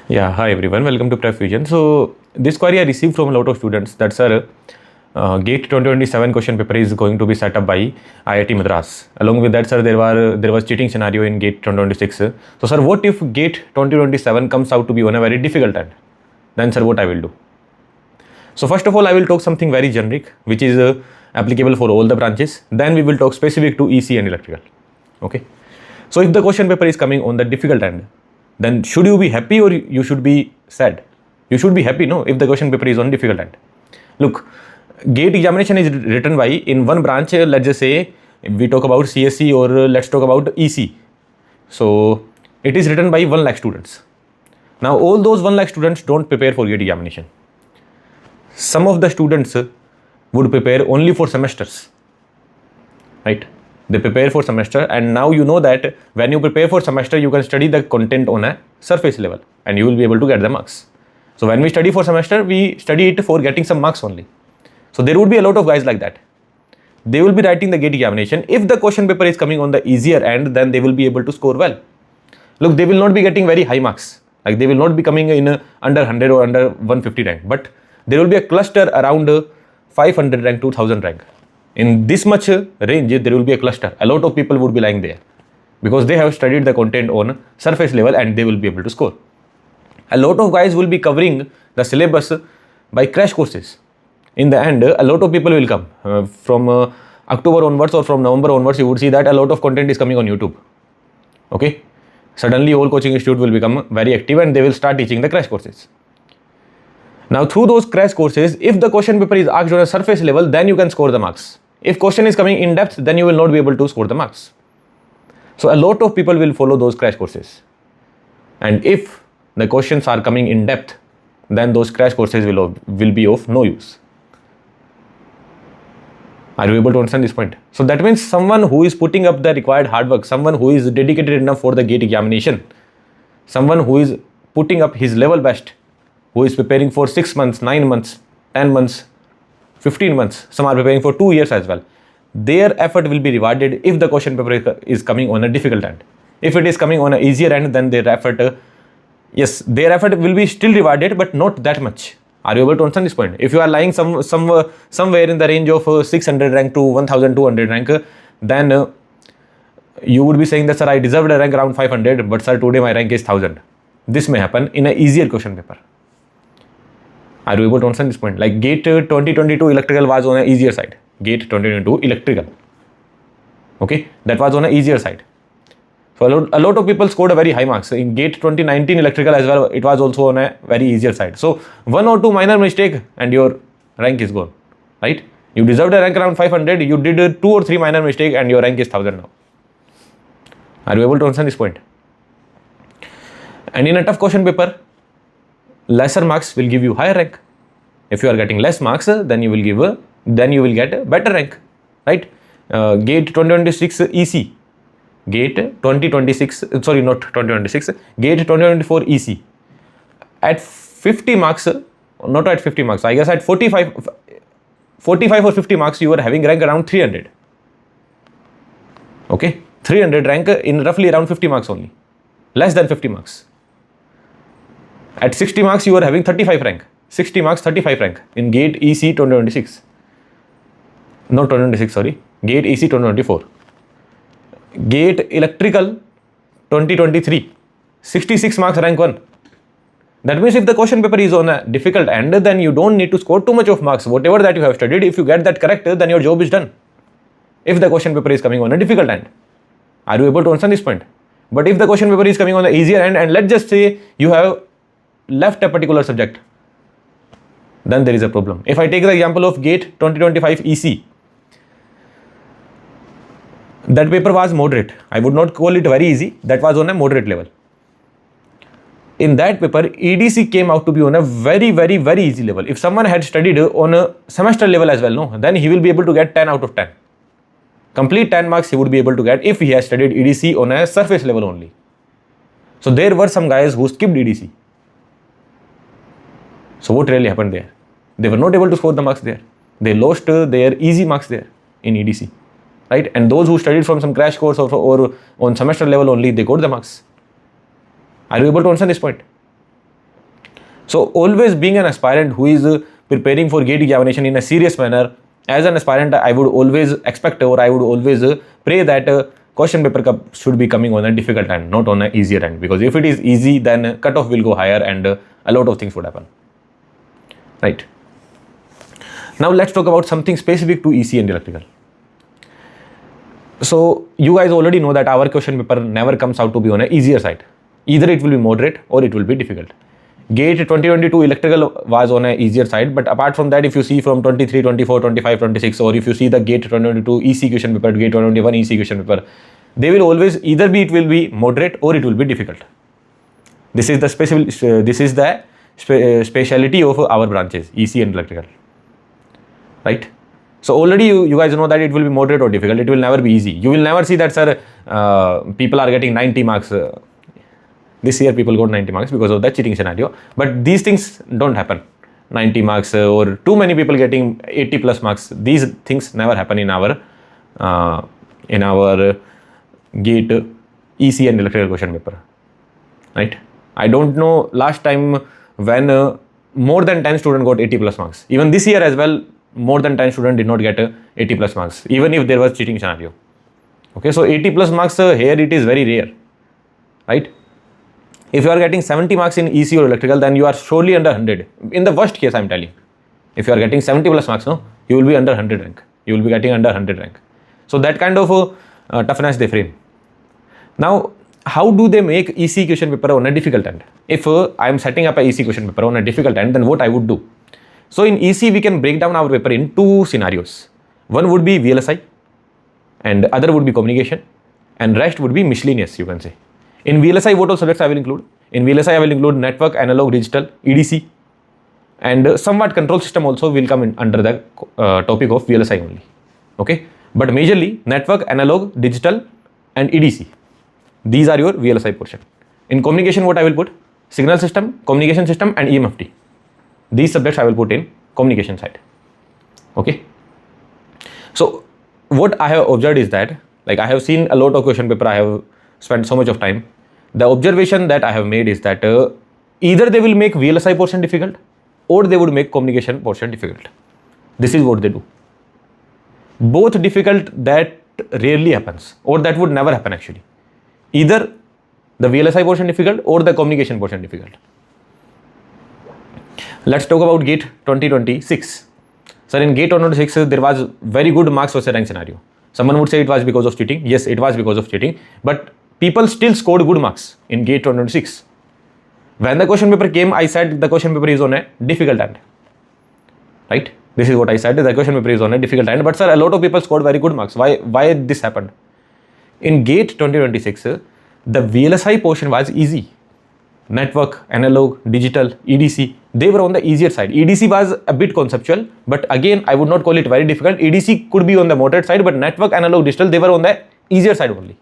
Yeah, hi everyone, welcome to PrepFusion. So, this query I received from a lot of students that sir, GATE 2027 question paper is going to be set up by IIT Madras. Along with that, sir, there was cheating scenario in GATE 2026. So, sir, what if GATE 2027 comes out to be on a very difficult end? Then, sir, what I will do? So, first of all, I will talk something very generic, which is applicable for all the branches. Then we will talk specific to EC and electrical. Okay. So, if the question paper is coming on the difficult end, then should you be happy or you should be sad? You should be happy, no, if the question paper is on difficult end. Look, GATE examination is written by in one branch, let's just say we talk about CSC or let's talk about EC. So it is written by 1 lakh students. Now all those 1 lakh students don't prepare for GATE examination. Some of the students would prepare only for semesters, right? They prepare for semester, and now you know that when you prepare for semester you can study the content on a surface level and you will be able to get the marks. So when we study for semester, we study it for getting some marks only. So there would be a lot of guys like that. They will be writing the GATE examination. If the question paper is coming on the easier end, then they will be able to score well. Look, they will not be getting very high marks, like they will not be coming in under 100 or under 150 rank, but there will be a cluster around 500 rank to 1000 rank. In this much range, there will be a cluster. A lot of people would be lying there because they have studied the content on surface level and they will be able to score. A lot of guys will be covering the syllabus by crash courses. In the end, a lot of people will come from October onwards or from November onwards. You would see that a lot of content is coming on YouTube. Okay, suddenly all coaching institute will become very active and they will start teaching the crash courses. Now through those crash courses, if the question paper is asked on a surface level, then you can score the marks. If question is coming in depth, then you will not be able to score the marks. So a lot of people will follow those crash courses. And if the questions are coming in depth, then those crash courses will be of no use. Are you able to understand this point? So that means someone who is putting up the required hard work, someone who is dedicated enough for the GATE examination, someone who is putting up his level best, who is preparing for 6 months, 9 months, 10 months, 15 months, some are preparing for 2 years as well. Their effort will be rewarded if the question paper is coming on a difficult end. If it is coming on an easier end, then their effort, their effort will be still rewarded, but not that much. Are you able to understand this point? If you are lying somewhere in the range of 600 rank to 1200 rank, then you would be saying that, sir, I deserved a rank around 500, but sir, today my rank is 1000. This may happen in an easier question paper. Are you able to understand this point? Like GATE 2022 electrical was on an easier side. GATE 2022 electrical. Okay, that was on an easier side. So a lot of people scored a very high marks. In GATE 2019 electrical as well, it was also on a very easier side. So 1 or 2 minor mistake and your rank is gone, right? You deserved a rank around 500, you did 2 or 3 minor mistake and your rank is 1000 now. Are you able to understand this point? And in a tough question paper, lesser marks will give you higher rank. If you are getting less marks, then you will get a better rank, right? GATE 2026 EC, GATE 2026, sorry, not 2026, GATE 2024 EC. At 50 marks, not at 50 marks, I guess at 45 or 50 marks, you are having rank around 300. Okay, 300 rank in roughly around 50 marks only, less than 50 marks. At 60 marks, you are having 35 rank. 60 marks, 35 rank in GATE EC 2026. Not 2026, sorry. GATE EC 2024. GATE Electrical 2023. 66 marks, rank 1. That means if the question paper is on a difficult end, then you don't need to score too much of marks. Whatever that you have studied, if you get that correct, then your job is done. If the question paper is coming on a difficult end. Are you able to understand this point? But if the question paper is coming on the easier end, and let's just say you have left a particular subject, then there is a problem. If I take the example of GATE 2025 EC, that paper was moderate. I would not call it very easy. That was on a moderate level. In that paper, EDC came out to be on a very, very, very easy level. If someone had studied on a semester level as well, no, then he will be able to get 10 out of 10. Complete 10 marks he would be able to get if he has studied EDC on a surface level only. So there were some guys who skipped EDC. So what really happened there? They were not able to score the marks there. They lost their easy marks there in EDC, right? And those who studied from some crash course or on semester level only, they got the marks. Are you able to understand this point? So always being an aspirant who is preparing for GATE examination in a serious manner, as an aspirant, I would always expect or I would always pray that question paper should be coming on a difficult end, not on an easier end. Because if it is easy, then cutoff will go higher and a lot of things would happen. Right. Now let's talk about something specific to EC and electrical. So you guys already know that our question paper never comes out to be on an easier side. Either it will be moderate or it will be difficult. GATE 2022 electrical was on an easier side, but apart from that, if you see from 23, 24, 25, 26, or if you see the GATE 2022 EC question paper, GATE 2021 EC question paper, they will always either be, it will be moderate or it will be difficult. This is the speciality of our branches, EC and electrical, right? So already you guys know that it will be moderate or difficult. It will never be easy. You will never see that, sir, people are getting 90 marks. This year people got 90 marks because of the cheating scenario. But these things don't happen. 90 marks or too many people getting 80 plus marks. These things never happen in our GATE EC and electrical question paper, right? I don't know last time when more than 10 students got 80 plus marks. Even this year as well, more than 10 students did not get 80 plus marks, even if there was cheating scenario. Okay, so 80 plus marks here it is very rare, right? If you are getting 70 marks in EC or electrical, then you are surely under 100. In the worst case, I'm telling. If you are getting 70 plus marks, no, you will be under 100 rank. You will be getting under 100 rank. So that kind of toughness they frame. Now, how do they make EC question paper on a difficult end? If I am setting up a EC question paper on a difficult end, then what I would do? So in EC, we can break down our paper in two scenarios. One would be VLSI and other would be communication and rest would be miscellaneous, you can say. In VLSI, what all subjects I will include? In VLSI, I will include network, analog, digital, EDC, and somewhat control system also will come in under the topic of VLSI only. Okay, but majorly network, analog, digital, and EDC. These are your VLSI portion. In communication, what I will put? Signal system, communication system, and EMFT. These subjects I will put in communication side. Okay. So what I have observed is that, like, I have seen a lot of question paper. I have spent so much of time. The observation that I have made is that either they will make VLSI portion difficult or they would make communication portion difficult. This is what they do. Both difficult, that rarely happens, or that would never happen actually. Either the VLSI portion difficult or the communication portion difficult. Let's talk about GATE 2026. Sir, in GATE 2026, there was very good marks versus rank scenario. Someone would say it was because of cheating. Yes, it was because of cheating. But people still scored good marks in GATE 2026. When the question paper came, I said the question paper is on a difficult end. Right? This is what I said. The question paper is on a difficult end. But sir, a lot of people scored very good marks. Why this happened? In GATE 2026, the VLSI portion was easy. Network, analog, digital, EDC, they were on the easier side. EDC was a bit conceptual, but again, I would not call it very difficult. EDC could be on the moderate side, but network, analog, digital, they were on the easier side only.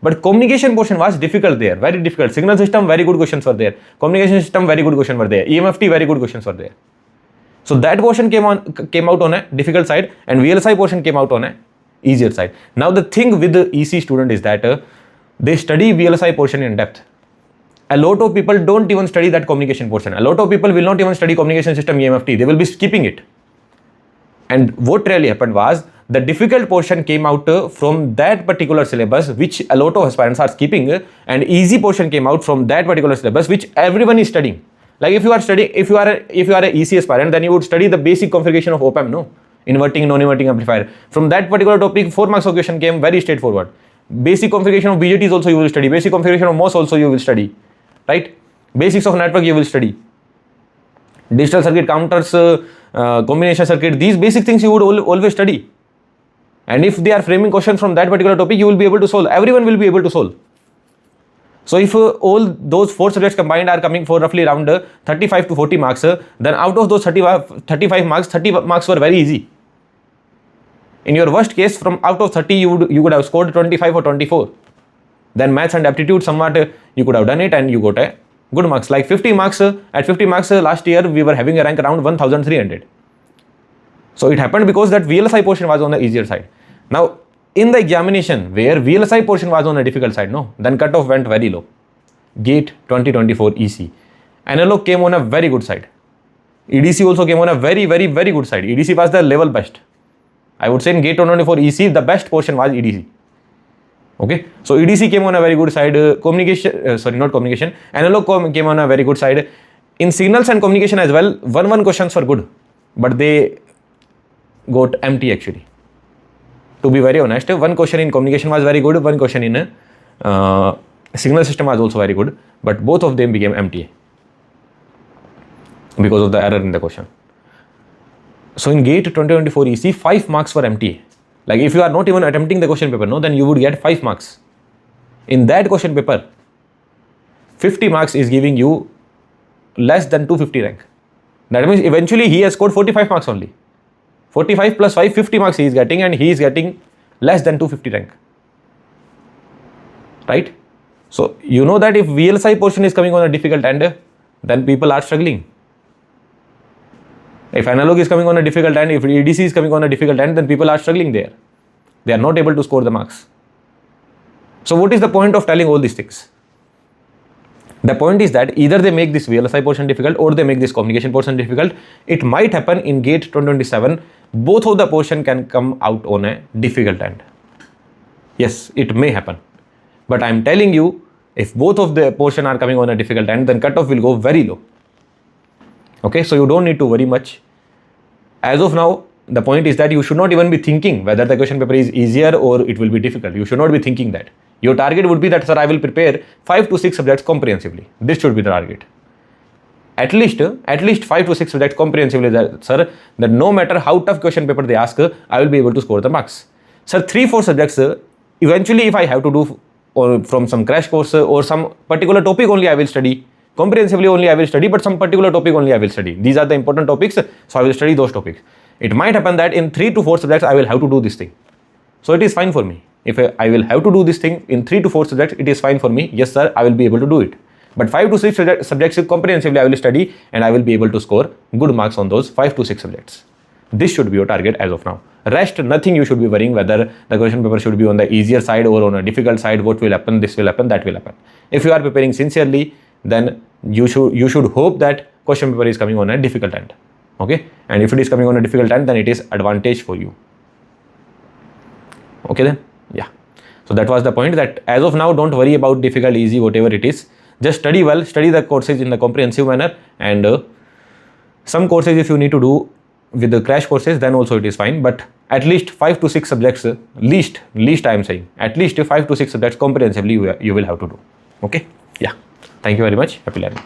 But communication portion was difficult there, very difficult. Signal system, very good questions were there. Communication system, very good questions were there. EMFT, very good questions were there. So that portion came out on a difficult side, and VLSI portion came out on a easier side. Now the thing with the EC student is that they study VLSI portion in depth. A lot of people don't even study that communication portion. A lot of people will not even study communication system EMFT. They will be skipping it. And what really happened was the difficult portion came out from that particular syllabus, which a lot of aspirants are skipping, and easy portion came out from that particular syllabus, which everyone is studying. Like if you are a EC aspirant, then you would study the basic configuration of op-amp, no? Inverting, non-inverting amplifier. From that particular topic, 4 marks of question came very straightforward. Basic configuration of BJTs also you will study. Basic configuration of MOS also you will study. Right? Basics of network you will study. Digital circuit, counters, combination circuit, these basic things you would always study. And if they are framing questions from that particular topic, you will be able to solve. Everyone will be able to solve. So if all those 4 subjects combined are coming for roughly around 35 to 40 marks, then out of those 35 marks, 30 marks were very easy. In your worst case, from out of 30, you would have scored 25 or 24. Then maths and aptitude, somewhat you could have done it and you got a good marks. Like 50 marks, at 50 marks last year, we were having a rank around 1300. So it happened because that VLSI portion was on the easier side. Now, in the examination where VLSI portion was on a difficult side, no, then cutoff went very low. GATE 2024 EC. Analog came on a very good side. EDC also came on a very good side. EDC was the level best. I would say in gate 124 EC, the best portion was EDC. Okay, so EDC came on a very good side. Analog came on a very good side. In signals and communication as well, one questions were good, but they got empty actually. To be very honest, one question in communication was very good, one question in signal system was also very good, but both of them became empty because of the error in the question. So in GATE 2024 EC, 5 marks were empty. Like if you are not even attempting the question paper, no, then you would get 5 marks. In that question paper, 50 marks is giving you less than 250 rank. That means eventually he has scored 45 marks only. 45 plus 5, 50 marks he is getting, and he is getting less than 250 rank. Right? So you know that if VLSI portion is coming on a difficult end, then people are struggling. If analog is coming on a difficult end, if EDC is coming on a difficult end, then people are struggling there. They are not able to score the marks. So what is the point of telling all these things? The point is that either they make this VLSI portion difficult or they make this communication portion difficult. It might happen in GATE 2027. Both of the portion can come out on a difficult end. Yes, it may happen. But I am telling you, if both of the portion are coming on a difficult end, then cutoff will go very low. Okay, so you don't need to worry much. As of now, the point is that you should not even be thinking whether the question paper is easier or it will be difficult. You should not be thinking that. Your target would be that, sir, I will prepare 5 to 6 subjects comprehensively. This should be the target. At least 5 to 6 subjects comprehensively, sir, that no matter how tough question paper they ask, I will be able to score the marks. Sir, 3-4 subjects, eventually if I have to do from some crash course or some particular topic only I will study, comprehensively only I will study, but some particular topic only I will study. These are the important topics, so I will study those topics. It might happen that in 3 to 4 subjects I will have to do this thing. So it is fine for me. If I will have to do this thing in 3 to 4 subjects, it is fine for me. Yes, sir, I will be able to do it. But 5 to 6 subjects comprehensively I will study, and I will be able to score good marks on those 5 to 6 subjects. This should be your target as of now. Rest, nothing you should be worrying whether the question paper should be on the easier side or on a difficult side. What will happen? This will happen, that will happen. If you are preparing sincerely, then you should hope that question paper is coming on a difficult end. Okay, and if it is coming on a difficult end, then it is advantage for you. Okay then, yeah. So that was the point, that as of now, don't worry about difficult, easy, whatever it is. Just study well, study the courses in the comprehensive manner, and some courses if you need to do with the crash courses, then also it is fine. But at least 5 to 6 subjects, least I am saying, at least 5 to 6 subjects comprehensively you will have to do. Okay, yeah. Thank you very much. Happy learning.